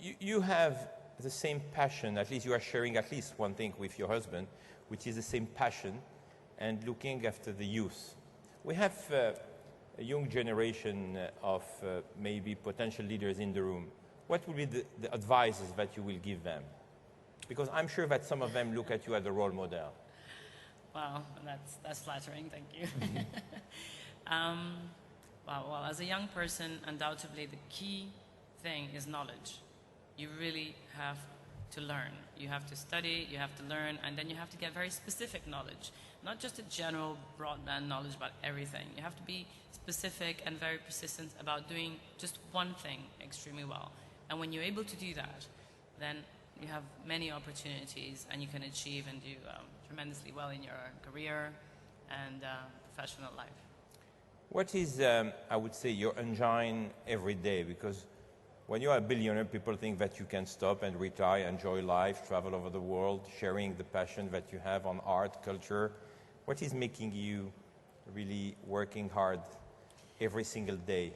You have the same passion, at least you are sharing at least one thing with your husband, which is the same passion and looking after the youth. We have a young generation of maybe potential leaders in the room. What would be the advices that you will give them? Because I'm sure that some of them look at you as a role model. Wow, that's flattering, thank you. Well, as a young person, undoubtedly the key thing is knowledge. You really have to learn. You have to study, you have to learn, and then you have to get very specific knowledge. Not just a general broadband knowledge about everything. You have to be specific and very persistent about doing just one thing extremely well. And when you're able to do that, then you have many opportunities and you can achieve and do tremendously well in your career and professional life. What is, I would say, your engine every day? Because when you are a billionaire, people think that you can stop and retire, enjoy life, travel over the world, sharing the passion that you have on art, culture. What is making you really working hard every single day?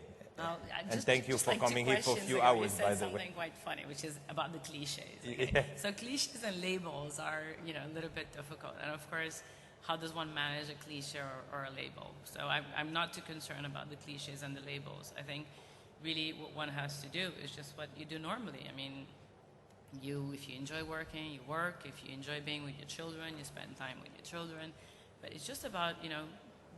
And thank you for coming here for a few hours, by the way. Something quite funny, which is about the cliches. Okay? Yeah. So cliches and labels are, a little bit difficult. And of course, how does one manage a cliche or a label? So I'm not too concerned about the cliches and the labels. I think really what one has to do is just what you do normally. I mean, if you enjoy working, you work. If you enjoy being with your children, you spend time with your children. But it's just about,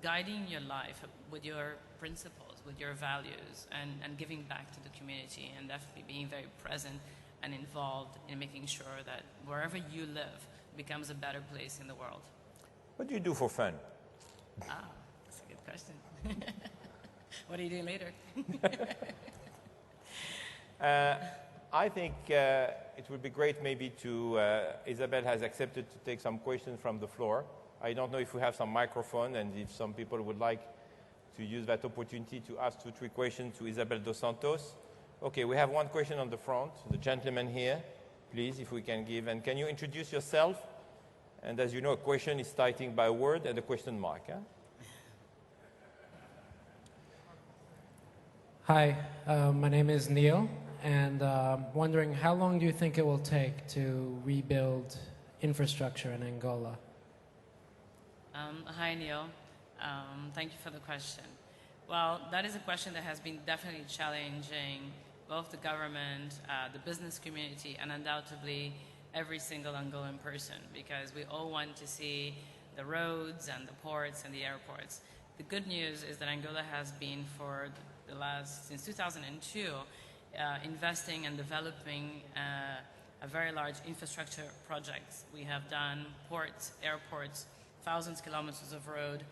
guiding your life with your principles, with your values, and giving back to the community, and definitely being very present and involved in making sure that wherever you live becomes a better place in the world. What do you do for fun? That's a good question. What are you doing later? I think it would be great maybe to, Isabel has accepted to take some questions from the floor. I don't know if we have some microphone and if some people would like to use that opportunity to ask 2-3 questions to Isabel dos Santos. Okay, we have one question on the front. The gentleman here, please, if we can give. And can you introduce yourself? And as you know, a question is starting by a word and a question mark. Huh? Hi, my name is Neil, and wondering how long do you think it will take to rebuild infrastructure in Angola? Hi, Neil. Thank you for the question. Well, that is a question that has been definitely challenging both the government, the business community, and undoubtedly every single Angolan person, because we all want to see the roads and the ports and the airports. The good news is that Angola has been since 2002, investing and developing a very large infrastructure projects. We have done ports, airports, thousands of kilometers of road.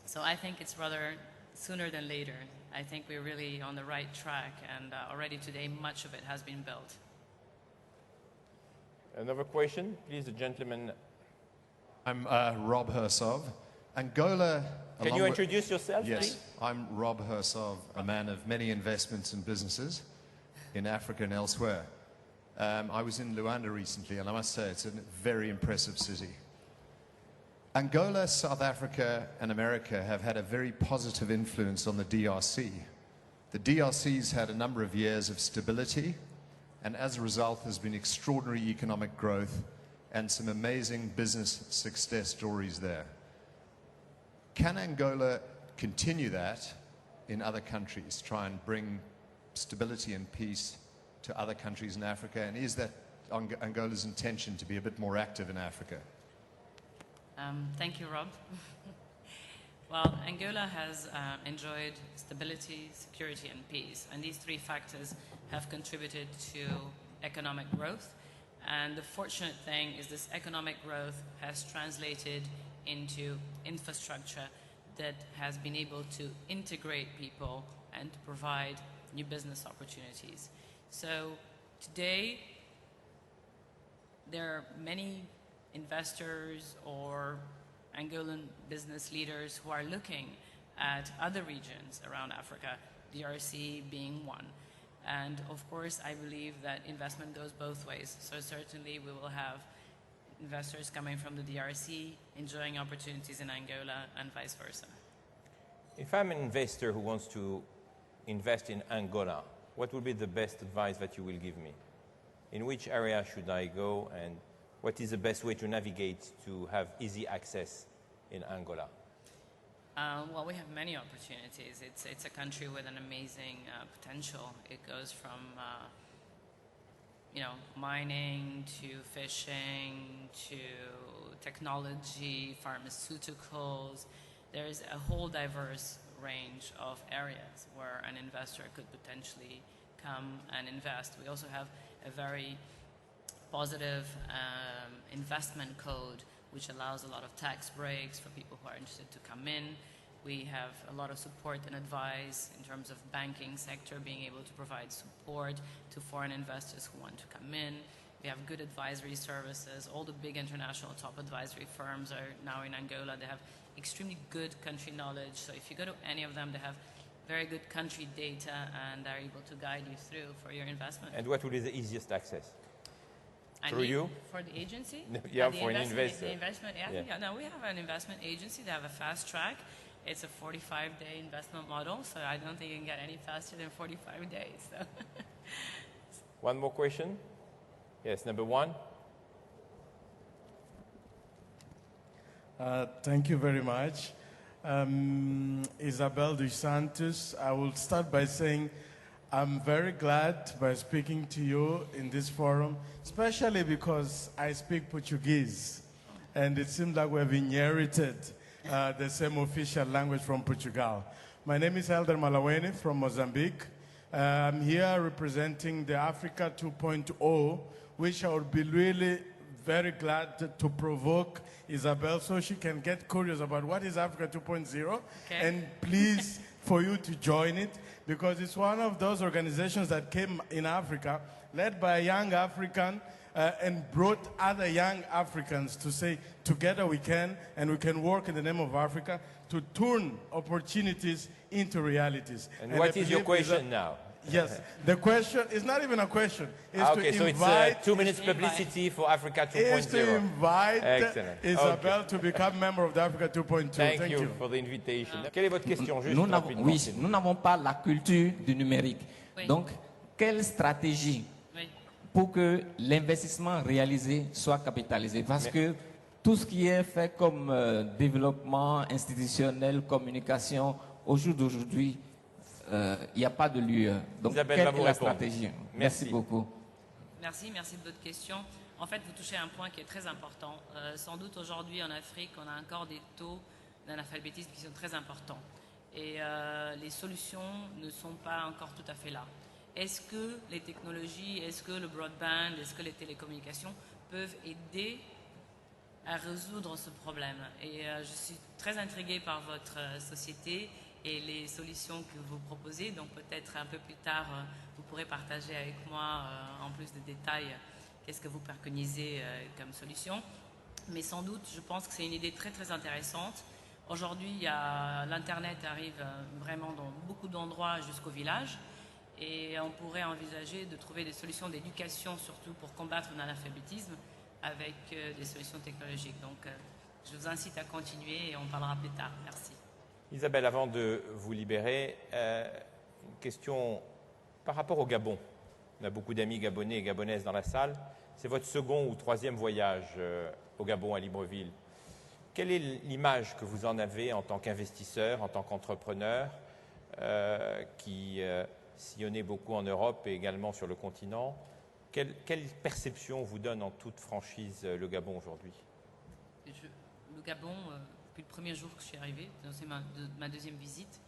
So I think it's rather sooner than later. I think we're really on the right track, and already today much of it has been built. Another question, please, the gentleman. I'm Rob Hersov. Angola. Can you introduce yourself, yes, please? I'm Rob Hersov, a man of many investments and businesses in Africa and elsewhere. I was in Luanda recently, and I must say it's a very impressive city. Angola, South Africa, and America have had a very positive influence on the DRC. The DRC's had a number of years of stability, and as a result, there's been extraordinary economic growth and some amazing business success stories there. Can Angola continue that in other countries, try and bring stability and peace to other countries in Africa? And is that Angola's intention to be a bit more active in Africa? Thank you, Rob. Well, Angola has enjoyed stability, security, and peace. And these three factors have contributed to economic growth. And the fortunate thing is this economic growth has translated into infrastructure that has been able to integrate people and to provide new business opportunities. So today, there are many investors or Angolan business leaders who are looking at other regions around Africa, DRC being one. And of course, I believe that investment goes both ways. So certainly we will have investors coming from the DRC enjoying opportunities in Angola and vice versa. If I'm an investor who wants to invest in Angola, what would be the best advice that you will give me? in which area should I go, and what is the best way to navigate to have easy access in Angola? Well, we have many opportunities. It's a country with an amazing potential. It goes from mining to fishing to technology, pharmaceuticals. There's a whole diverse range of areas where an investor could potentially come and invest. We also have a very positive investment code which allows a lot of tax breaks for people who are interested to come in. We have a lot of support and advice in terms of banking sector, being able to provide support to foreign investors who want to come in. We have good advisory services. All the big international top advisory firms are now in Angola. They have extremely good country knowledge. So if you go to any of them, they have very good country data and are able to guide you through for your investment. And what would be the easiest access? I Through mean, you? For the agency? Yeah, the for an investor. The investment, yeah. No, we have an investment agency. They have a fast track. It's a 45-day investment model, so I don't think you can get any faster than 45 days. So. One more question? Yes, number one. Thank you very much. Isabel dos Santos, I will start by saying I'm very glad by speaking to you in this forum, especially because I speak Portuguese, and it seems like we've inherited the same official language from Portugal. My name is Helder Malaweni from Mozambique. I'm here representing the Africa 2.0, which I would be really very glad to provoke Isabel so she can get curious about what is Africa 2.0, and please for you to join it, because it's one of those organizations that came in Africa, led by a young African, and brought other young Africans to say, together we can, and we can work in the name of Africa to turn opportunities into realities. And what is your question now? Yes, the question is not even a question. It's okay, to so invite, it's 2 minutes publicity for Africa 2.0. is to invite Excellent. Isabel to become member of the Africa 2.2. Thank you for the invitation. Quelle est votre question, juste rapidement? Oui, nous n'avons pas la culture du numérique. Oui. Donc, quelle stratégie Oui. pour que l'investissement réalisé soit capitalisé? Parce que tout ce qui est fait comme développement institutionnel, communication, au jour d'aujourd'hui, il n'y a pas de lieu. Donc, Isabelle quelle va est vous la répondre. stratégie? Merci. beaucoup. Merci de votre question. En fait, vous touchez un point qui est très important. Sans doute aujourd'hui en Afrique, on a encore des taux d'analphabétisme qui sont très importants. Et les solutions ne sont pas encore tout à fait là. Est-ce que les technologies, est-ce que le broadband, est-ce que les télécommunications peuvent aider à résoudre ce problème? Et je suis très intriguée par votre société et les solutions que vous proposez. Donc peut-être un peu plus tard, vous pourrez partager avec moi, en plus de détails, qu'est-ce que vous préconisez comme solution. Mais sans doute, je pense que c'est une idée très très intéressante. Aujourd'hui, l'Internet arrive vraiment dans beaucoup d'endroits jusqu'au village. Et on pourrait envisager de trouver des solutions d'éducation, surtout pour combattre l'analphabétisme, avec des solutions technologiques. Donc je vous incite à continuer et on parlera plus tard. Merci. Isabelle, avant de vous libérer, une question par rapport au Gabon. On a beaucoup d'amis gabonais et gabonaises dans la salle. C'est votre second ou troisième voyage au Gabon, à Libreville. Quelle est l'image que vous en avez en tant qu'investisseur, en tant qu'entrepreneur, qui sillonnez beaucoup en Europe et également sur le continent? Quelle perception vous donne en toute franchise le Gabon aujourd'hui? Le Gabon, depuis le premier jour que je suis arrivée, c'est ma deuxième visite,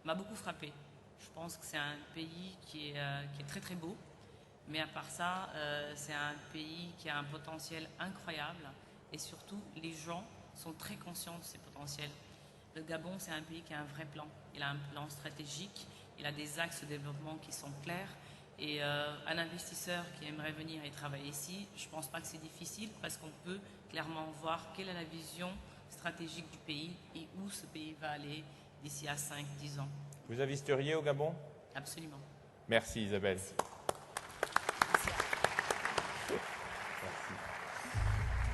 m'a beaucoup frappée. Je pense que c'est un pays qui est très très beau, mais à part ça, c'est un pays qui a un potentiel incroyable et surtout les gens sont très conscients de ces potentiels. Le Gabon, c'est un pays qui a un vrai plan. Il a un plan stratégique, il a des axes de développement qui sont clairs. Et un investisseur qui aimerait venir et travailler ici, je ne pense pas que c'est difficile parce qu'on peut clairement voir quelle est la vision stratégique du pays et où ce pays va aller d'ici à 5-10 ans. Vous investeriez au Gabon? Absolument. Merci Isabelle. Merci.